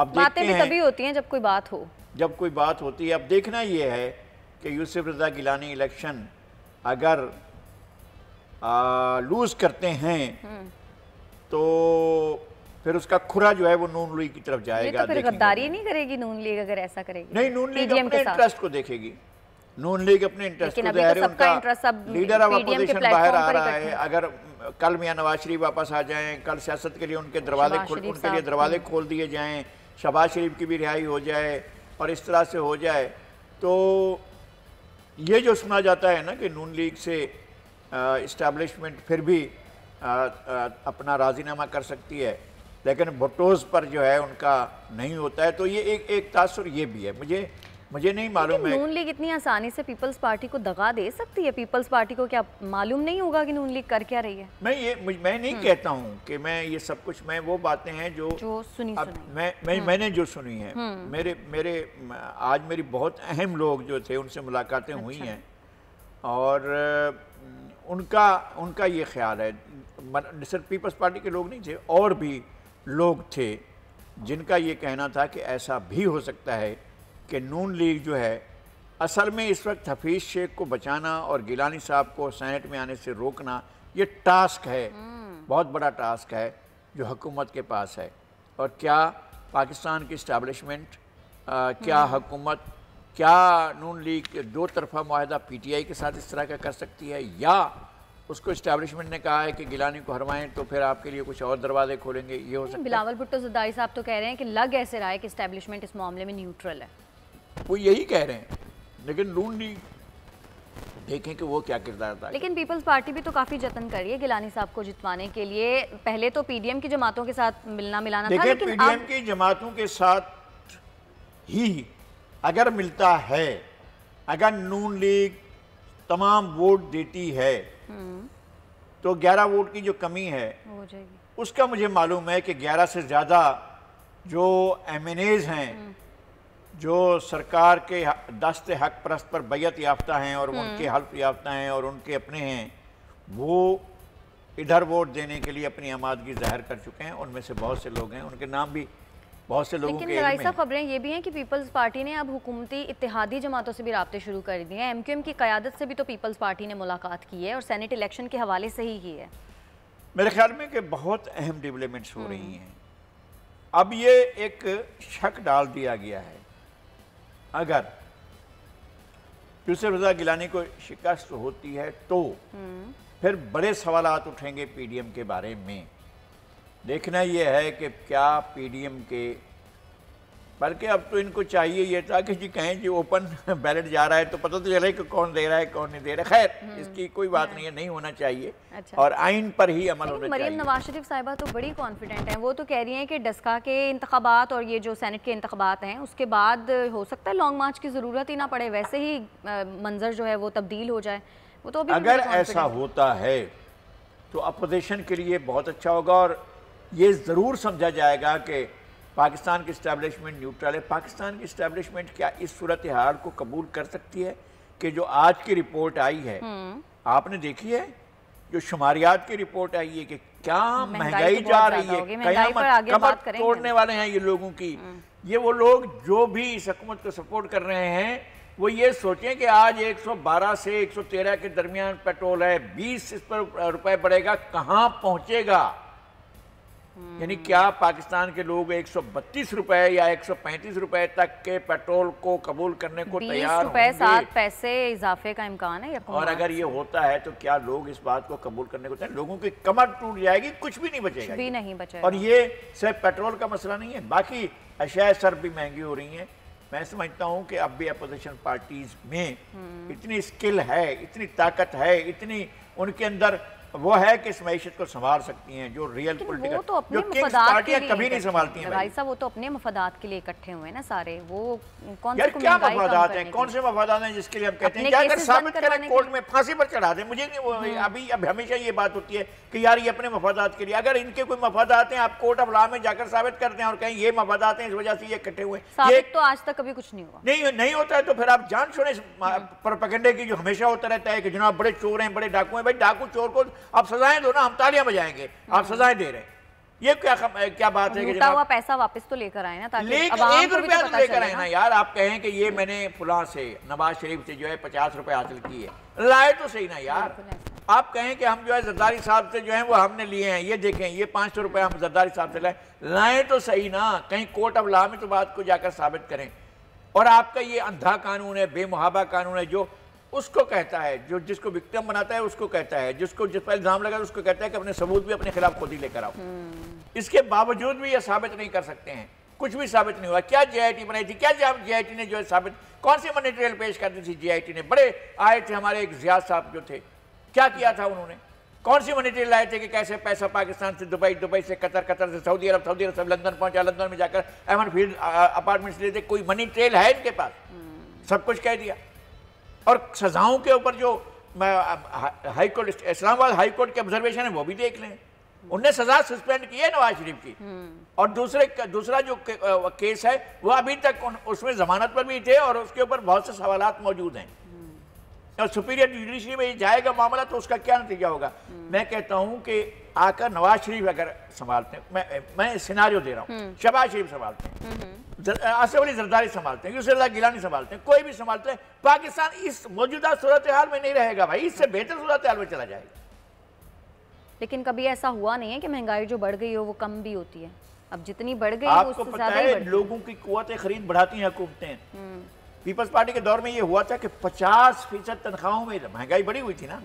اب باتیں بھی تبھی ہوتی ہیں جب کوئی بات ہو، جب کوئی بات ہوتی ہے. اب دیکھنا یہ ہے کہ یوسف رضا گیلانی الیکشن اگر لوز کرتے ہیں تو پھر اس کا کھرا جو ہے وہ نون لیگ کی طرف جائے گا. یہ تو پھر غداری نہیں کرے گی نون لیگ اگر ایسا کرے گی. نہیں، نون لیگ اپنے انٹرسٹ کو دیکھے گی. نون لیگ اپنے انٹرسٹ کو ظاہر ہے، ان کا لیڈر آف اپوزیشن باہر آ رہا ہے. اگر کل میاں نواز شریف واپس آ جائیں، کل سیاست کے لیے ان کے دروازے کھول دیے جائیں، شہباز شریف کی بھی رہائی ہو جائے اور اس طرح سے ہو جائے، تو یہ جو سنا جاتا ہے نا کہ نون لیگ سے اسٹیبلشمنٹ پھر بھی اپنا راضی نامہ کر سکتی ہے لیکن بھٹوز پر جو ہے ان کا نہیں ہوتا ہے، تو یہ ایک تاثر یہ بھی ہے. مجھے نہیں معلوم ہے نون لیگ اتنی آسانی سے پیپلز پارٹی کو دغا دے سکتی ہے. پیپلز پارٹی کو کیا معلوم نہیں ہوگا کہ نون لیگ کر کیا رہی ہے؟ میں نہیں کہتا ہوں کہ میں یہ سب کچھ، میں وہ باتیں ہیں جو میں نے جو سنی ہیں. میرے آج میری بہت اہم لوگ جو تھے ان سے ملاقاتیں ہوئی ہیں اور ان کا یہ خیال ہے، صرف پیپلز پارٹی کے لوگ نہیں تھے، اور بھی لوگ تھے جن کا یہ کہنا تھا کہ ایسا بھی ہو سکتا ہے کہ نون لیگ جو ہے اصل میں اس وقت حفیظ شیخ کو بچانا اور گیلانی صاحب کو سینٹ میں آنے سے روکنا یہ ٹاسک ہے، بہت بڑا ٹاسک ہے جو حکومت کے پاس ہے. اور کیا پاکستان کی اسٹیبلشمنٹ، کیا حکومت، کیا نون لیگ دو طرفہ معاہدہ پی ٹی آئی کے ساتھ اس طرح کا کر سکتی ہے، یا اس کو اسٹیبلشمنٹ نے کہا ہے کہ گیلانی کو ہروائیں تو پھر آپ کے لیے کچھ اور دروازے کھولیں گے؟ یہ ہو سکتا ہے. بلاول بھٹو زرداری صاحب تو کہہ رہے ہیں کہ لگ ایسے رہا ہے کہ اسٹیبلشمنٹ اس معاملے میں نیوٹرل ہے. وہ یہی کہہ رہے ہیں لیکن نون لیگ دیکھیں کہ وہ کیا کردار تھا. لیکن پیپلز پارٹی بھی تو کافی جتن کر رہی ہے گیلانی صاحب کو جتوانے کے لیے. پہلے تو پی ڈی ایم کی جماعتوں کے ساتھ ملنا ملانا تھا، لیکن پی ڈی ایم کی جماعتوں کے ساتھ ہی اگر ملتا ہے، اگر نون لیگ تمام ووٹ دیتی ہے تو 11 ووٹ کی جو کمی ہے ہو جائے گی. اس کا مجھے معلوم ہے کہ 11 سے زیادہ جو ایم این ایز ہیں جو سرکار کے دست حق پرست پر بیعت یافتہ ہیں اور ان کے حلف یافتہ ہیں اور ان کے اپنے ہیں، وہ ادھر ووٹ دینے کے لیے اپنی آمادگی ظاہر کر چکے ہیں. ان میں سے بہت سے لوگ ہیں، ان کے نام بھی بہت سے لوگوں کے علم میں ہیں. لیکن رائسہ خبریں یہ بھی ہیں کہ پیپلز پارٹی نے اب حکومتی اتحادی جماعتوں سے بھی رابطے شروع کر دیے ہیں. ایم کیو ایم کی قیادت سے بھی تو پیپلز پارٹی نے ملاقات کی ہے اور سینٹ الیکشن کے حوالے سے ہی کی ہے. میرے خیال میں کہ بہت اہم ڈیولپمنٹس ہو رہی ہیں. اب یہ ایک شک ڈال دیا گیا ہے، اگر یوسف رضا گیلانی کو شکست ہوتی ہے تو پھر بڑے سوالات اٹھیں گے پی ڈی ایم کے بارے میں. دیکھنا یہ ہے کہ کیا پی ڈی ایم کے، بلکہ اب تو ان کو چاہیے یہ تھا کہ جی کہیں جی اوپن بیلٹ جا رہا ہے تو پتہ تو چلے کہ کون دے رہا ہے کون نہیں دے رہا. خیر اس کی کوئی بات نہیں ہے، نہیں ہونا چاہیے اور آئین پر ہی عمل ہونا چاہیے. مریم نواز شریف صاحبہ تو بڑی کانفیڈنٹ ہیں. وہ تو کہہ رہی ہیں کہ ڈسکا کے انتخابات اور یہ جو سینٹ کے انتخابات ہیں اس کے بعد ہو سکتا ہے لانگ مارچ کی ضرورت ہی نہ پڑے، ویسے ہی منظر جو ہے وہ تبدیل ہو جائے. وہ تو اگر ایسا ہوتا ہے تو اپوزیشن کے لیے بہت اچھا ہوگا اور یہ ضرور سمجھا جائے گا کہ پاکستان کی اسٹیبلشمنٹ نیوٹرل ہے. پاکستان کی اسٹیبلشمنٹ کیا اس صورتحال کو قبول کر سکتی ہے کہ جو آج کی رپورٹ آئی ہے، آپ نے دیکھی ہے جو شماریات کی رپورٹ آئی ہے کہ کیا مہنگائی جا رہی ہے، قیامت کمر توڑنے والے ہیں یہ لوگوں کی. یہ وہ لوگ جو بھی اس حکومت کو سپورٹ کر رہے ہیں وہ یہ سوچیں کہ آج 112 سے 113 کے درمیان پیٹرول ہے، 20 اس پر روپے بڑھے گا، کہاں پہنچے گا؟ یعنی کیا پاکستان کے لوگ 132 روپے یا 135 روپے تک کے پیٹرول کو قبول کرنے کو تیار ہوں گے؟ 20 روپے 7 پیسے اضافے کا امکان ہے. اور اگر یہ ہوتا ہے تو کیا لوگ اس بات کو قبول کرنے کو تیار؟ لوگوں کی کمر ٹوٹ جائے گی، کچھ بھی نہیں بچے گا. بھی نہیں بچے گا. اور یہ صرف پیٹرول کا مسئلہ نہیں ہے، باقی اشیاء سر بھی مہنگی ہو رہی ہیں. میں سمجھتا ہوں کہ اب بھی اپوزیشن پارٹیز میں اتنی سکل ہے، اتنی طاقت ہے، اتنی ان کے اندر وہ ہے کہ اس معیشت کو سنبھال سکتی ہیں جو ریئل پولیٹیکل، جو کنگز پارٹیاں کبھی نہیں سنبھالتی ہیں. بھائی صاحب وہ تو اپنے مفادات کے لیے اکٹھے ہوئے نا سارے. وہ کون سے کیا مفادات ہیں؟ کون سے مفادات ہیں جس کے لیے ہم کہتے ہیں کہ اگر ثابت کریں کورٹ میں پھانسی پر چڑھا دیں؟ مجھے اب ہمیشہ یہ بات ہوتی ہے کہ یار یہ اپنے مفادات کے لیے، اگر ان کے کوئی مفادات ہیں آپ کورٹ آف لاء میں جا کر ثابت کرتے ہیں اور کہیں یہ مفادات ہیں اس وجہ سے یہ اکٹھے ہوئے. ثابت تو آج تک کبھی کچھ نہیں ہوا. نہیں ہوتا ہے تو پھر آپ جان چھوڑیں پروپیگنڈے کی جو ہمیشہ ہوتا رہتا ہے کہ جناب بڑے چور ہیں، بڑے ڈاکو ہیں. بھائی ڈاکو چور کو آپ سزائیں دو نا، ہم تالیاں بجائیں گے. آپ سزائیں دے رہے ہیں یہ کیا بات ہے کہ لوٹا ہوا پیسہ واپس تو لے کر آئے نا، تاکہ ایک روپیہ تو لے کر آئے نا یار. آپ کہیں کہ یہ میں نے فلاں سے نواز شریف سے جو ہے 50 روپے حاصل کیے، لائے تو صحیح نا یار. آپ کہیں کہ ہم جو ہے زرداری صاحب سے جو ہیں وہ ہم نے لیے ہیں، یہ دیکھیں یہ 500 روپے ہم زرداری صاحب سے لائیں تو صحیح نا. کہیں کورٹ آف لا میں تو بات کو جا کر ثابت کریں. اور آپ کا یہ اندھا قانون ہے، بے محابہ قانون ہے، جو اس کو کہتا ہے، جو جس کو وکٹم بناتا ہے اس کو کہتا ہے، جس پر الزام لگا اس کو کہتا ہے کہ اپنے ثبوت بھی اپنے خلاف خود ہی لے کر آؤ. اس کے باوجود بھی یہ ثابت نہیں کر سکتے ہیں، کچھ بھی ثابت نہیں ہوا. کیا جے آئی ٹی بنائی تھی؟ کیا جے آئی ٹی نے جو ہے ثابت، کون سی منی ٹریل پیش کرتی تھی جے آئی ٹی نے؟ بڑے آئے تھے ہمارے ایک زیاد صاحب جو تھے، کیا کیا تھا انہوں نے؟ کون سی منی ٹریل لائے تھے کہ کیسے پیسہ پاکستان سے دبئی، دبئی سے قطر، قطر سے سعودی عرب، سعودی عرب سے لندن پہنچا، لندن میں جا کر ایمن فیلڈ اپارٹمنٹس لیے تھے. کوئی منی ٹریل ہے ان کے پاس؟ سب کچھ کہہ دیا. اور سزاؤں کے اوپر جو ہائی کورٹ، اسلام آباد ہائی کورٹ کے آبزرویشن ہے وہ بھی دیکھ لیں. انہوں نے سزا سسپینڈ کی ہے نواز شریف کی. اور دوسرا جو کیس ہے وہ ابھی تک اس میں ضمانت پر بھی تھے اور اس کے اوپر بہت سے سوالات موجود ہیں. اور سپیریئر جوڈیشری میں جائے گا معاملہ تو اس کا کیا نتیجہ ہوگا؟ میں کہتا ہوں کہ آ کر نواز شریف اگر سنبھالتے ہیں، میں سیناریو دے رہا ہوں، شہباز شریف سنبھالتے ہیں، آصف علی زرداری سنبھالتے ہیں، یوسف اللہ گیلانی سنبھالتے ہیں، کوئی بھی سنبھالتے ہیں، پاکستان اس موجودہ صورتحال میں نہیں رہے گا بھائی، اس سے بہتر صورتحال میں چلا جائے گا. لیکن کبھی ایسا ہوا نہیں ہے کہ مہنگائی جو بڑھ گئی ہو وہ کم بھی ہوتی ہے؟ اب جتنی بڑھ گئی آپ کو پتہ ہے لوگوں کی قوت خرید بڑھاتی ہیں حکومتیں. پیپلز پارٹی کے دور میں یہ ہوا تھا کہ 50% تنخواہوں میں مہنگائی بڑی ہوئی تھی نا،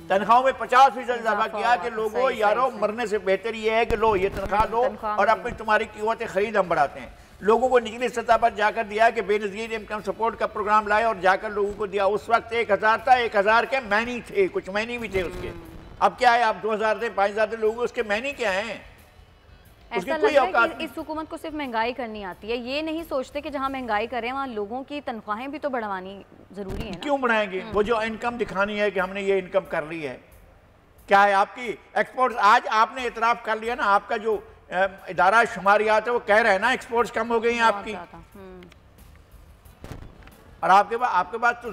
تنخواہوں میں 50% اضافہ کیا کہ لوگوں یارو مرنے سے بہتر یہ ہے کہ لو یہ تنخواہ دو اور اپنی تمہاری قوت خرید ہم بڑھاتے ہیں. لوگوں کو نچلی سطح پر جا کر دیا کہ بے نظیر انکم سپورٹ کا پروگرام لائے اور جا کر لوگوں کو دیا. اس وقت 1000 تھا، 1000 کے معنی تھے، کچھ معنی بھی تھے اس کے. اب کیا ہے، آپ 2000 دیں، 5000 دیں، لوگوں اس کے معنی کیا ہیں؟ ایسا لگ رہا ہے کہ اس حکومت کو صرف مہنگائی کرنی آتی ہے، یہ نہیں سوچتے کہ جہاں مہنگائی کریں وہاں لوگوں کی تنخواہیں بھی تو بڑھوانی ضروری ہے. کیوں بڑھائیں گے؟ وہ جو انکم دکھانی ہے کہ ہم نے یہ انکم کر لی ہے، کیا ہے آپ کی ایکسپورٹس؟ آج آپ نے اعتراف کر لیا نا، آپ کا جو ادارہ شماریات ہے وہ کہہ رہے ہیں نا ایکسپورٹس کم ہو گئی ہیں آپ کی. اور آپ کے بعد تو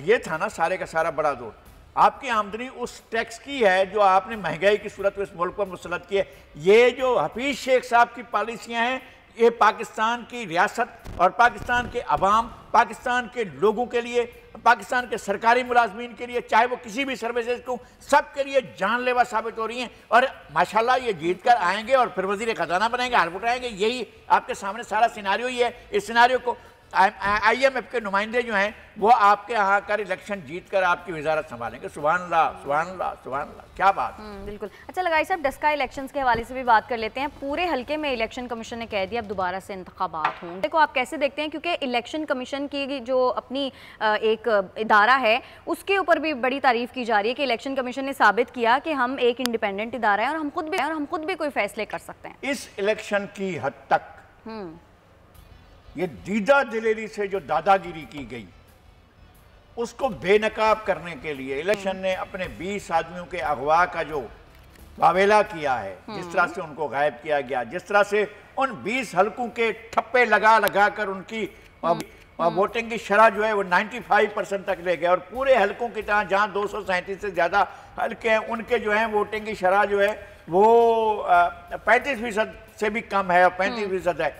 یہ تھا نا سارے کا سارا بڑا دور، آپ کی آمدنی اس ٹیکس کی ہے جو آپ نے مہنگائی کی صورت میں اس ملک پر مسلط کی ہے. یہ جو حفیظ شیخ صاحب کی پالیسیاں ہیں، یہ پاکستان کی ریاست اور پاکستان کے عوام، پاکستان کے لوگوں کے لیے، پاکستان کے سرکاری ملازمین کے لیے، چاہے وہ کسی بھی سروسز کو، سب کے لیے جان لیوا ثابت ہو رہی ہیں. اور ماشاءاللہ یہ جیت کر آئیں گے اور پھر وزیر خزانہ بنیں گے، حلف اٹھائیں گے. یہی آپ کے سامنے سارا سیناریو ہی ہے. اس سیناریو کو آئی ایم ایف کے نمائندے جو ہیں وہ آپ کے یہاں کر الیکشن جیت کر آپ کی وزارت سنبھالیں گے. سبحان اللہ، سبحان اللہ، سبحان اللہ، کیا بات. بالکل. اچھا لگائی صاحب، ڈسکا الیکشنز کے حوالے سے بھی بات کر لیتے ہیں. پورے حلقے میں الیکشن کمیشن نے کہہ دیا اب دوبارہ سے انتخابات ہوں. دیکھو آپ کیسے دیکھتے ہیں، کیونکہ الیکشن کمیشن کی جو اپنی ایک ادارہ ہے اس کے اوپر بھی بڑی تعریف کی جا رہی ہے کہ الیکشن کمیشن نے ثابت کیا کہ ہم ایک انڈیپینڈنٹ ادارہ ہیں اور ہم خود بھی کوئی فیصلے کر سکتے ہیں. اس الیکشن کی حد تک یہ دیدہ دلیری سے جو دادا گیری کی گئی اس کو بے نقاب کرنے کے لیے الیکشن نے اپنے 20 آدمیوں کے اغوا کا جو واویلا کیا ہے، جس طرح سے ان کو غائب کیا گیا، جس طرح سے ان 20 حلقوں کے ٹھپے لگا کر ان کی ووٹنگ کی شرح جو ہے وہ 95% تک لے گئے. اور پورے حلقوں کی طرح جہاں 237 سے زیادہ حلقے ہیں ان کے جو ہیں ووٹنگ کی شرح جو ہے وہ 35% سے بھی کم ہے اور 35% ہے.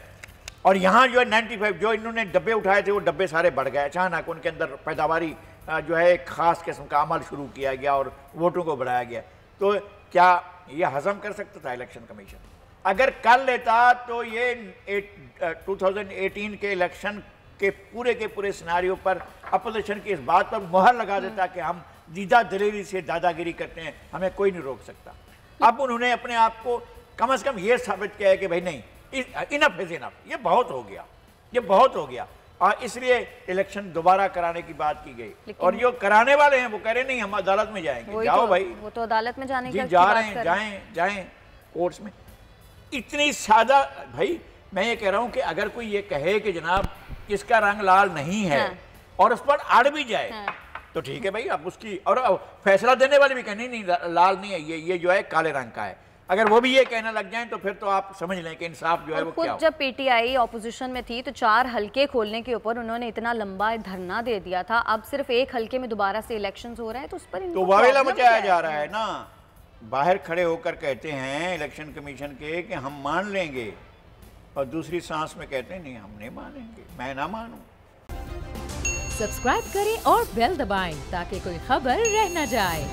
اور یہاں جو ہے 95 جو انہوں نے ڈبے اٹھائے تھے وہ ڈبے سارے بڑھ گئے. اچانک ان کے اندر پیداواری جو ہے ایک خاص قسم کا عمل شروع کیا گیا اور ووٹوں کو بڑھایا گیا. تو کیا یہ ہضم کر سکتا تھا الیکشن کمیشن؟ اگر کر لیتا تو یہ 2018 کے الیکشن کے پورے سیناریو پر اپوزیشن کی اس بات پر مہر لگا دیتا کہ ہم دیدہ دلیری سے دادا گیری کرتے ہیں، ہمیں کوئی نہیں روک سکتا. اب انہوں نے اپنے آپ کو کم از کم یہ ثابت کیا ہے کہ بھائی نہیں، انف از انف، یہ بہت ہو گیا. اور اس لیے الیکشن دوبارہ کرانے کی بات کی گئی. اور جو کرانے والے ہیں وہ کہہ رہے نہیں ہم عدالت میں جائیں گے. جاؤ بھائی، وہ تو عدالت میں جانے کی جا رہے ہیں، جائیں کورٹس میں. اتنی سادہ بھائی میں یہ کہہ رہا ہوں کہ اگر کوئی یہ کہے کہ جناب اس کا رنگ لال نہیں ہے اور اس پر اڑ بھی جائے تو ٹھیک ہے بھائی، اب اس کی اور فیصلہ دینے والے بھی کہیں نہیں لال نہیں ہے، یہ جو ہے کالے رنگ کا ہے. اگر وہ بھی یہ کہنا لگ جائیں تو پھر تو آپ سمجھ لیں کہ انصاف جو ہے وہ کیا ہو. جب پی ٹی آئی اپوزیشن میں تھی تو 4 حلقے کھولنے کے اوپر انہوں نے اتنا لمبا دھرنا دے دیا تھا. اب صرف ایک حلقے میں دوبارہ سے الیکشنز ہو رہے ہیں تو اس پر تو واویلا مچایا جا رہا ہے نا. باہر کھڑے ہو کر کہتے ہیں الیکشن کمیشن کے کہ ہم مان لیں گے، اور دوسری سانس میں کہتے ہیں نہیں ہم نہیں مانیں گے، میں نہ مانوں۔ سبسکرائب کریں اور بیل دبائیں تاکہ کوئی خبر رہ نہ جائے۔